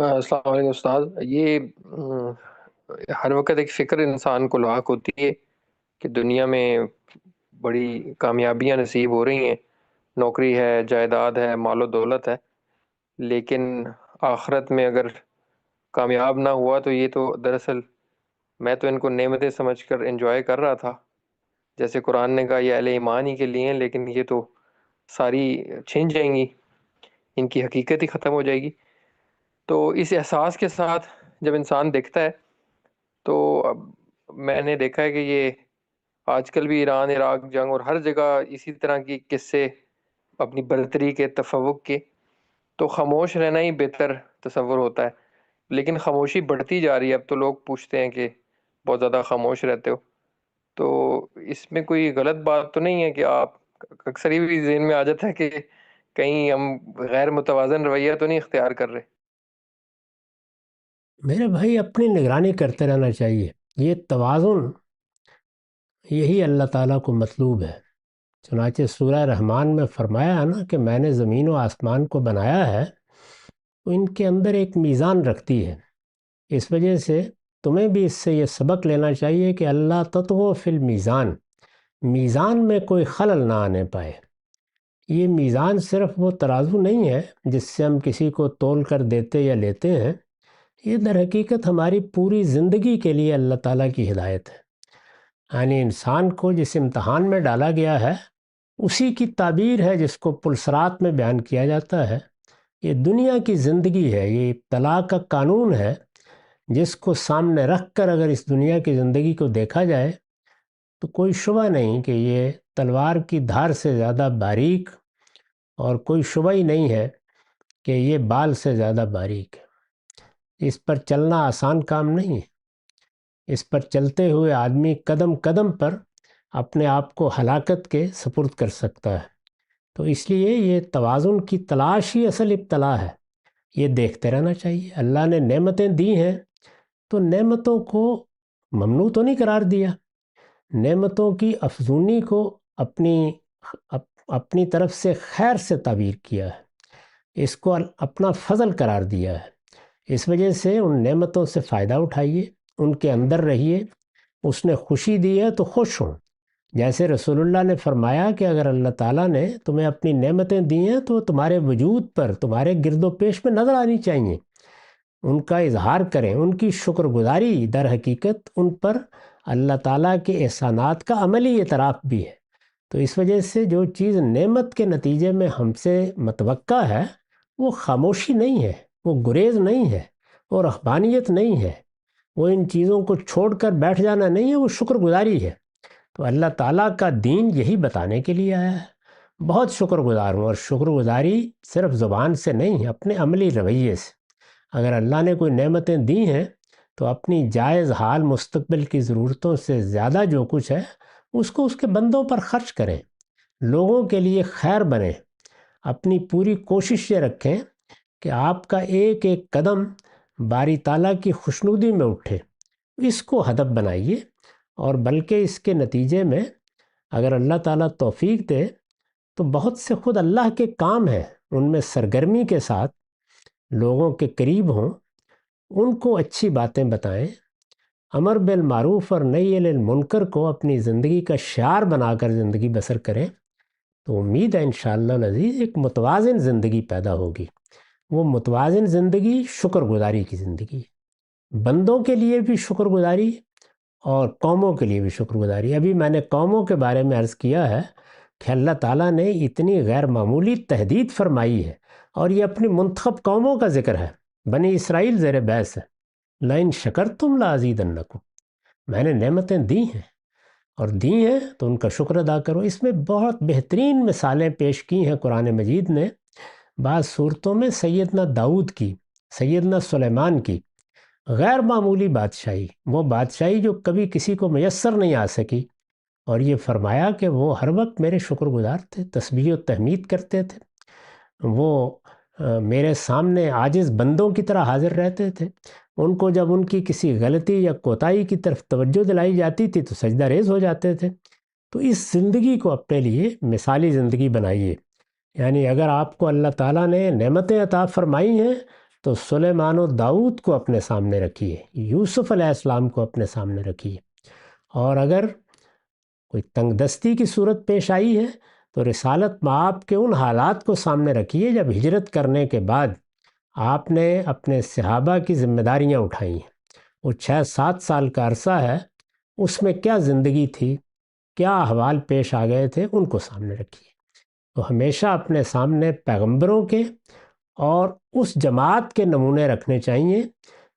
السلام علیکم استاد۔ یہ ہر وقت ایک فکر انسان کو لاحق ہوتی ہے کہ دنیا میں بڑی کامیابیاں نصیب ہو رہی ہیں، نوکری ہے، جائیداد ہے، مال و دولت ہے، لیکن آخرت میں اگر کامیاب نہ ہوا تو یہ تو دراصل میں تو ان کو نعمتیں سمجھ کر انجوائے کر رہا تھا، جیسے قرآن نے کہا یہ اہل ایمان ہی کے لیے ہیں، لیکن یہ تو ساری چھن جائیں گی، ان کی حقیقت ہی ختم ہو جائے گی۔ تو اس احساس کے ساتھ جب انسان دیکھتا ہے تو اب میں نے دیکھا ہے کہ یہ آج کل بھی ایران عراق جنگ اور ہر جگہ اسی طرح کی قصے اپنی برتری کے تفوق کے، تو خاموش رہنا ہی بہتر تصور ہوتا ہے، لیکن خاموشی بڑھتی جا رہی ہے۔ اب تو لوگ پوچھتے ہیں کہ بہت زیادہ خاموش رہتے ہو، تو اس میں کوئی غلط بات تو نہیں ہے کہ آپ اکثر یہ بھی ذہن میں آ جاتا ہے کہ کہیں ہم غیر متوازن رویہ تو نہیں اختیار کر رہے؟ میرے بھائی اپنی نگرانی کرتے رہنا چاہیے۔ یہ توازن یہی اللہ تعالیٰ کو مطلوب ہے۔ چنانچہ سورہ رحمان میں فرمایا ہے نا کہ میں نے زمین و آسمان کو بنایا ہے تو ان کے اندر ایک میزان رکھتی ہے۔ اس وجہ سے تمہیں بھی اس سے یہ سبق لینا چاہیے کہ اللہ تطغوا فی المیزان، میزان میں کوئی خلل نہ آنے پائے۔ یہ میزان صرف وہ ترازو نہیں ہے جس سے ہم کسی کو تول کر دیتے یا لیتے ہیں، یہ در حقیقت ہماری پوری زندگی کے لیے اللہ تعالیٰ کی ہدایت ہے۔ یعنی انسان کو جس امتحان میں ڈالا گیا ہے اسی کی تعبیر ہے جس کو پلسرات میں بیان کیا جاتا ہے۔ یہ دنیا کی زندگی ہے، یہ ابتلا کا قانون ہے جس کو سامنے رکھ کر اگر اس دنیا کی زندگی کو دیکھا جائے تو کوئی شبہ نہیں کہ یہ تلوار کی دھار سے زیادہ باریک، اور کوئی شبہ ہی نہیں ہے کہ یہ بال سے زیادہ باریک ہے۔ اس پر چلنا آسان کام نہیں ہے۔ اس پر چلتے ہوئے آدمی قدم قدم پر اپنے آپ کو ہلاکت کے سپرد کر سکتا ہے۔ تو اس لیے یہ توازن کی تلاش ہی اصل ابتلا ہے۔ یہ دیکھتے رہنا چاہیے۔ اللہ نے نعمتیں دی ہیں تو نعمتوں کو ممنوع تو نہیں قرار دیا، نعمتوں کی افزونی کو اپنی طرف سے خیر سے تعبیر کیا ہے، اس کو اپنا فضل قرار دیا ہے۔ اس وجہ سے ان نعمتوں سے فائدہ اٹھائیے، ان کے اندر رہیے۔ اس نے خوشی دی ہے تو خوش ہوں۔ جیسے رسول اللہ نے فرمایا کہ اگر اللہ تعالیٰ نے تمہیں اپنی نعمتیں دی ہیں تو تمہارے وجود پر، تمہارے گرد و پیش میں نظر آنی چاہیے، ان کا اظہار کریں، ان کی شکر گزاری در حقیقت ان پر اللہ تعالیٰ کے احسانات کا عملی اعتراف بھی ہے۔ تو اس وجہ سے جو چیز نعمت کے نتیجے میں ہم سے متوقع ہے وہ خاموشی نہیں ہے، وہ گریز نہیں ہے، وہ رہبانیت نہیں ہے، وہ ان چیزوں کو چھوڑ کر بیٹھ جانا نہیں ہے، وہ شکر گزاری ہے۔ تو اللہ تعالیٰ کا دین یہی بتانے کے لیے آیا ہے۔ بہت شکر گزار ہوں، اور شکر گزاری صرف زبان سے نہیں ہے، اپنے عملی رویے سے۔ اگر اللہ نے کوئی نعمتیں دی ہیں تو اپنی جائز حال مستقبل کی ضرورتوں سے زیادہ جو کچھ ہے اس کو اس کے بندوں پر خرچ کریں، لوگوں کے لیے خیر بنیں۔ اپنی پوری کوشش یہ رکھیں کہ آپ کا ایک ایک قدم باری تعالیٰ کی خوشنودی میں اٹھے، اس کو ہدف بنائیے۔ اور بلکہ اس کے نتیجے میں اگر اللہ تعالیٰ توفیق دے تو بہت سے خود اللہ کے کام ہیں، ان میں سرگرمی کے ساتھ لوگوں کے قریب ہوں، ان کو اچھی باتیں بتائیں، امر بالمعروف اور نہی عن المنکر کو اپنی زندگی کا شعار بنا کر زندگی بسر کریں، تو امید ہے انشاءاللہ العزیز ایک متوازن زندگی پیدا ہوگی۔ وہ متوازن زندگی شکر گزاری کی زندگی، بندوں کے لیے بھی شکر گزاری اور قوموں کے لیے بھی شکر گزاری۔ ابھی میں نے قوموں کے بارے میں عرض کیا ہے کہ اللہ تعالیٰ نے اتنی غیر معمولی تہدید فرمائی ہے، اور یہ اپنی منتخب قوموں کا ذکر ہے۔ بنی اسرائیل زیر بحث ہے، لئن شکرتم لازیدنکم، میں نے نعمتیں دی ہیں اور دی ہیں تو ان کا شکر ادا کرو۔ اس میں بہت بہترین مثالیں پیش کی ہیں قرآن مجید نے۔ بعض صورتوں میں سیدنا داؤد کی، سیدنا سلیمان کی غیر معمولی بادشاہی، وہ بادشاہی جو کبھی کسی کو میسر نہیں آ سکی، اور یہ فرمایا کہ وہ ہر وقت میرے شکر گزار تھے، تسبیح و تحمید کرتے تھے، وہ میرے سامنے عاجز بندوں کی طرح حاضر رہتے تھے۔ ان کو جب ان کی کسی غلطی یا کوتاہی کی طرف توجہ دلائی جاتی تھی تو سجدہ ریز ہو جاتے تھے۔ تو اس زندگی کو اپنے لیے مثالی زندگی بنائیے۔ یعنی اگر آپ کو اللہ تعالیٰ نے نعمتیں عطا فرمائی ہیں تو سلیمان و داؤد کو اپنے سامنے رکھیے، یوسف علیہ السلام کو اپنے سامنے رکھیے، اور اگر کوئی تنگ دستی کی صورت پیش آئی ہے تو رسالت مآب کے ان حالات کو سامنے رکھیے جب ہجرت کرنے کے بعد آپ نے اپنے صحابہ کی ذمہ داریاں اٹھائی ہیں۔ وہ 6-7 سال کا عرصہ ہے، اس میں کیا زندگی تھی، کیا احوال پیش آ گئے تھے، ان کو سامنے رکھیے۔ تو ہمیشہ اپنے سامنے پیغمبروں کے اور اس جماعت کے نمونے رکھنے چاہیے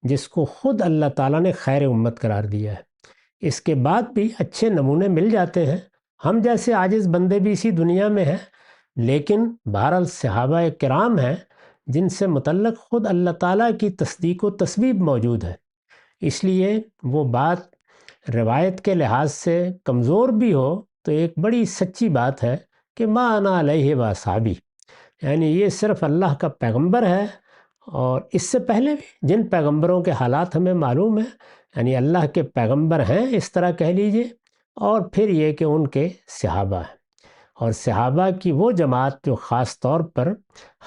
جس کو خود اللہ تعالیٰ نے خیر امت قرار دیا ہے۔ اس کے بعد بھی اچھے نمونے مل جاتے ہیں، ہم جیسے عاجز بندے بھی اسی دنیا میں ہیں، لیکن بہرحال صحابہ کرام ہیں جن سے متعلق خود اللہ تعالیٰ کی تصدیق و تسبیب موجود ہے۔ اس لیے وہ بات روایت کے لحاظ سے کمزور بھی ہو تو ایک بڑی سچی بات ہے کہ ما انا علیہ و اصحابی، یعنی یہ صرف اللہ کا پیغمبر ہے، اور اس سے پہلے بھی جن پیغمبروں کے حالات ہمیں معلوم ہیں، یعنی اللہ کے پیغمبر ہیں اس طرح کہہ لیجئے، اور پھر یہ کہ ان کے صحابہ ہیں، اور صحابہ کی وہ جماعت جو خاص طور پر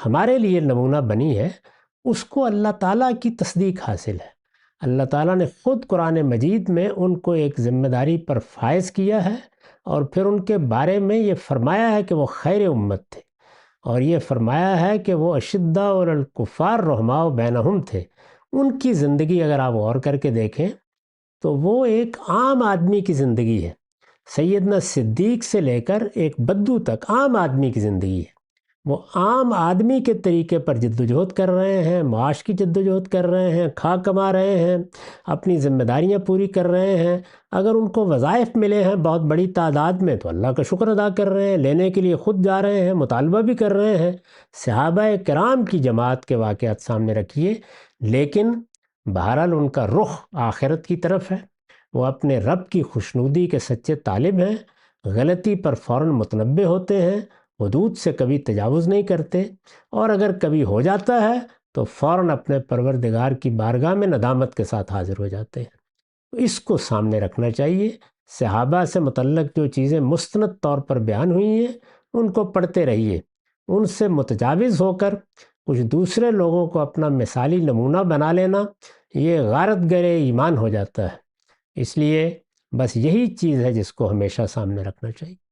ہمارے لیے نمونہ بنی ہے، اس کو اللہ تعالیٰ کی تصدیق حاصل ہے۔ اللہ تعالیٰ نے خود قرآن مجید میں ان کو ایک ذمہ داری پر فائز کیا ہے، اور پھر ان کے بارے میں یہ فرمایا ہے کہ وہ خیر امت تھے، اور یہ فرمایا ہے کہ وہ اشداء علی الکفار رحماء بینہم تھے۔ ان کی زندگی اگر آپ غور کر کے دیکھیں تو وہ ایک عام آدمی کی زندگی ہے، سیدنا صدیق سے لے کر ایک بدو تک عام آدمی کی زندگی ہے۔ وہ عام آدمی کے طریقے پر جد و جہد کر رہے ہیں، معاش کی جد و جہد کر رہے ہیں، کھا کما رہے ہیں، اپنی ذمہ داریاں پوری کر رہے ہیں۔ اگر ان کو وظائف ملے ہیں بہت بڑی تعداد میں تو اللہ کا شکر ادا کر رہے ہیں، لینے کے لیے خود جا رہے ہیں، مطالبہ بھی کر رہے ہیں۔ صحابہ کرام کی جماعت کے واقعات سامنے رکھیے، لیکن بہرحال ان کا رخ آخرت کی طرف ہے، وہ اپنے رب کی خوشنودی کے سچے طالب ہیں، غلطی پر فوراً متنبہ ہوتے ہیں، حدود سے کبھی تجاوز نہیں کرتے، اور اگر کبھی ہو جاتا ہے تو فوراً اپنے پروردگار کی بارگاہ میں ندامت کے ساتھ حاضر ہو جاتے ہیں۔ اس کو سامنے رکھنا چاہیے۔ صحابہ سے متعلق جو چیزیں مستند طور پر بیان ہوئی ہیں ان کو پڑھتے رہیے، ان سے متجاوز ہو کر کچھ دوسرے لوگوں کو اپنا مثالی نمونہ بنا لینا یہ غارت گر ایمان ہو جاتا ہے۔ اس لیے بس یہی چیز ہے جس کو ہمیشہ سامنے رکھنا چاہیے۔